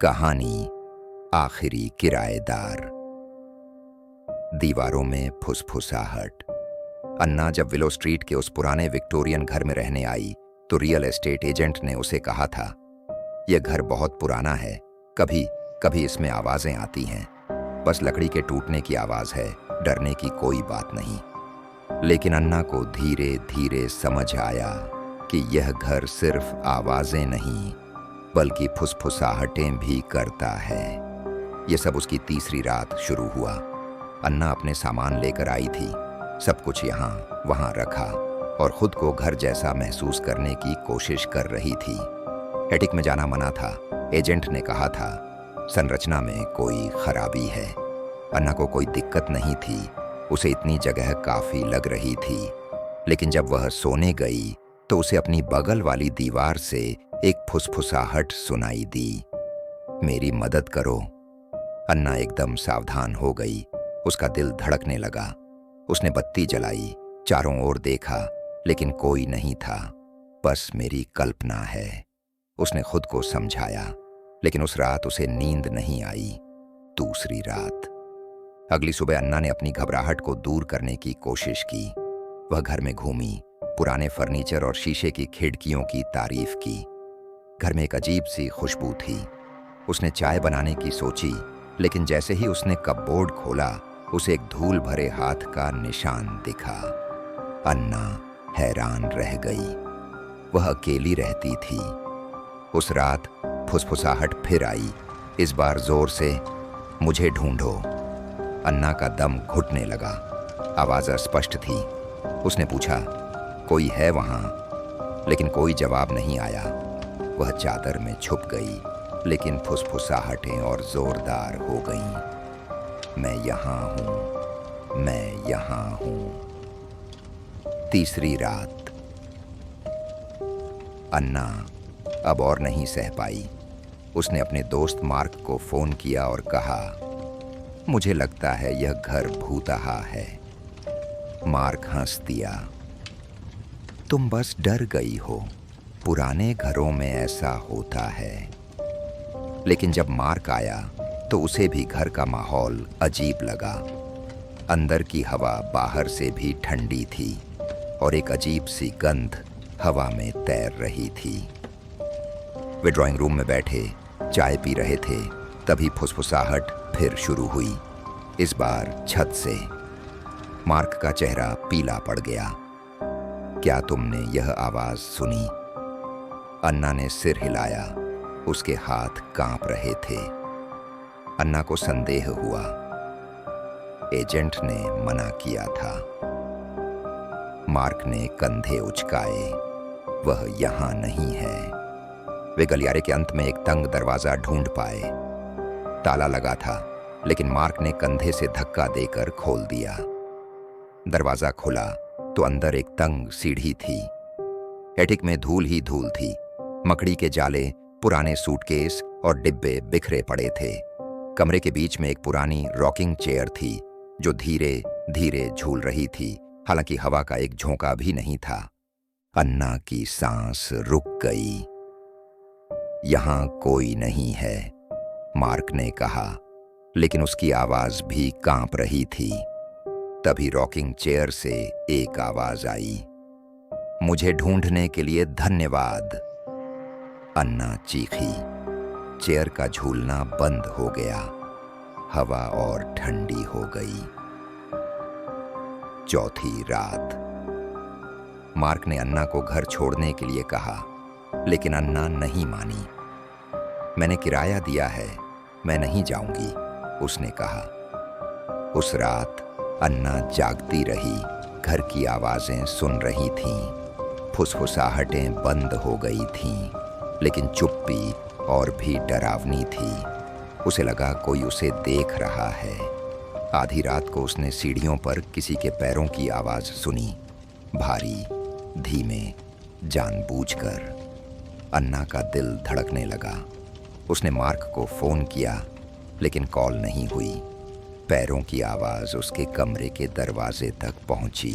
कहानी आखिरी किराएदार। दीवारों में फुसफुसाहट। अन्ना जब विलो स्ट्रीट के उस पुराने विक्टोरियन घर में रहने आई तो रियल एस्टेट एजेंट ने उसे कहा था, यह घर बहुत पुराना है, कभी कभी इसमें आवाजें आती हैं, बस लकड़ी के टूटने की आवाज है, डरने की कोई बात नहीं। लेकिन अन्ना को धीरे धीरे समझ आया कि यह घर सिर्फ आवाजें नहीं बल्कि फुसफुसाहटें भी करता है। यह सब उसकी तीसरी रात शुरू हुआ। अन्ना अपने सामान लेकर आई थी, सब कुछ यहाँ वहाँ रखा और खुद को घर जैसा महसूस करने की कोशिश कर रही थी। एटिक में जाना मना था, एजेंट ने कहा था, संरचना में कोई खराबी है। अन्ना को कोई दिक्कत नहीं थी, उसे इतनी जगह काफी लग रही थी। लेकिन जब वह सोने गई तो उसे अपनी बगल वाली दीवार से एक फुसफुसाहट सुनाई दी, मेरी मदद करो। अन्ना एकदम सावधान हो गई, उसका दिल धड़कने लगा। उसने बत्ती जलाई, चारों ओर देखा, लेकिन कोई नहीं था, बस मेरी कल्पना है, उसने खुद को समझाया। लेकिन उस रात उसे नींद नहीं आई। दूसरी रात। अगली सुबह अन्ना ने अपनी घबराहट को दूर करने की कोशिश की। वह घर में घूमी, पुराने फर्नीचर और शीशे की खिड़कियों की तारीफ की। घर में एक अजीब सी खुशबू थी। उसने चाय बनाने की सोची, लेकिन जैसे ही उसने कपबोर्ड खोला उसे एक धूल भरे हाथ का निशान दिखा। अन्ना हैरान रह गई। वह अकेली रहती थी। उस रात फुसफुसाहट फिर आई, इस बार जोर से, मुझे ढूंढो। अन्ना का दम घुटने लगा। आवाज अस्पष्ट थी। उसने पूछा, कोई है वहां? लेकिन कोई जवाब नहीं आया। वह चादर में छुप गई, लेकिन फुसफुसाहटें और जोरदार हो गईं। मैं यहाँ हूँ, मैं यहाँ हूँ। तीसरी रात। अन्ना अब और नहीं सह पाई। उसने अपने दोस्त मार्क को फोन किया और कहा, मुझे लगता है यह घर भूतहा है। मार्क हंस दिया, तुम बस डर गई हो, पुराने घरों में ऐसा होता है। लेकिन जब मार्क आया तो उसे भी घर का माहौल अजीब लगा। अंदर की हवा बाहर से भी ठंडी थी और एक अजीब सी गंध हवा में तैर रही थी। वे ड्राइंग रूम में बैठे चाय पी रहे थे, तभी फुसफुसाहट फिर शुरू हुई, इस बार छत से। मार्क का चेहरा पीला पड़ गया। क्या तुमने यह आवाज सुनी? अन्ना ने सिर हिलाया, उसके हाथ कांप रहे थे। अन्ना को संदेह हुआ, एजेंट ने मना किया था। मार्क ने कंधे उचकाए, वह यहां नहीं है। वे गलियारे के अंत में एक तंग दरवाजा ढूंढ पाए। ताला लगा था, लेकिन मार्क ने कंधे से धक्का देकर खोल दिया। दरवाजा खुला तो अंदर एक तंग सीढ़ी थी। एटिक में धूल ही धूल थी। मकड़ी के जाले, पुराने सूटकेस और डिब्बे बिखरे पड़े थे। कमरे के बीच में एक पुरानी रॉकिंग चेयर थी जो धीरे धीरे झूल रही थी, हालांकि हवा का एक झोंका भी नहीं था। अन्ना की सांस रुक गई। यहां कोई नहीं है, मार्क ने कहा, लेकिन उसकी आवाज भी कांप रही थी। तभी रॉकिंग चेयर से एक आवाज आई, मुझे ढूंढने के लिए धन्यवाद। अन्ना चीखी। चेयर का झूलना बंद हो गया। हवा और ठंडी हो गई। चौथी रात। मार्क ने अन्ना को घर छोड़ने के लिए कहा, लेकिन अन्ना नहीं मानी। मैंने किराया दिया है, मैं नहीं जाऊंगी, उसने कहा। उस रात अन्ना जागती रही, घर की आवाजें सुन रही थीं, फुसफुसाहटें बंद हो गई थीं, लेकिन चुप्पी और भी डरावनी थी। उसे लगा कोई उसे देख रहा है। आधी रात को उसने सीढ़ियों पर किसी के पैरों की आवाज सुनी, भारी, धीमे, जानबूझकर। अन्ना का दिल धड़कने लगा। उसने मार्क को फोन किया, लेकिन कॉल नहीं हुई। पैरों की आवाज उसके कमरे के दरवाजे तक पहुंची।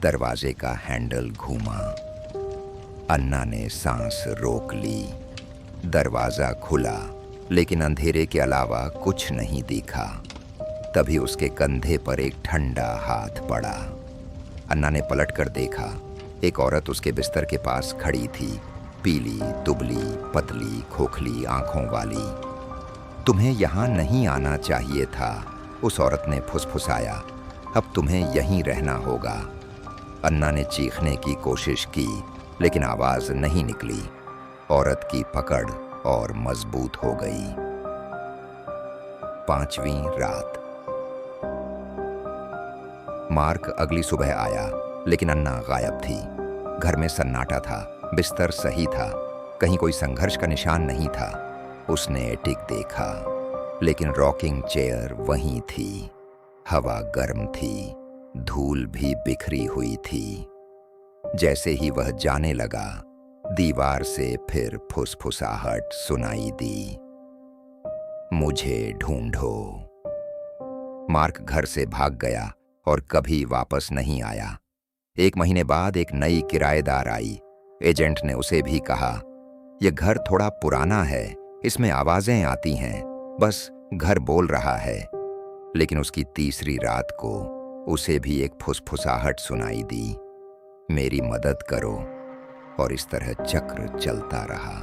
दरवाजे का हैंडल घूमा। अन्ना ने सांस रोक ली। दरवाजा खुला लेकिन अंधेरे के अलावा कुछ नहीं दिखा। तभी उसके कंधे पर एक ठंडा हाथ पड़ा। अन्ना ने पलटकर देखा। एक औरत उसके बिस्तर के पास खड़ी थी, पीली, दुबली, पतली, खोखली आंखों वाली। तुम्हें यहां नहीं आना चाहिए था, उस औरत ने फुसफुसाया। अब तुम्हें यहीं रहना होगा। अन्ना ने चीखने की कोशिश की, लेकिन आवाज नहीं निकली। औरत की पकड़ और मजबूत हो गई। 5वीं रात। मार्क अगली सुबह आया, लेकिन अन्ना गायब थी। घर में सन्नाटा था, बिस्तर सही था, कहीं कोई संघर्ष का निशान नहीं था। उसने एटिक देखा, लेकिन रॉकिंग चेयर वहीं थी। हवा गर्म थी, धूल भी बिखरी हुई थी। जैसे ही वह जाने लगा, दीवार से फिर फुसफुसाहट सुनाई दी, मुझे ढूंढो। मार्क घर से भाग गया और कभी वापस नहीं आया। 1 महीने बाद एक नई किराएदार आई। एजेंट ने उसे भी कहा, यह घर थोड़ा पुराना है, इसमें आवाजें आती हैं, बस घर बोल रहा है। लेकिन उसकी तीसरी रात को उसे भी एक फुसफुसाहट सुनाई दी, मेरी मदद करो। और इस तरह चक्र चलता रहा।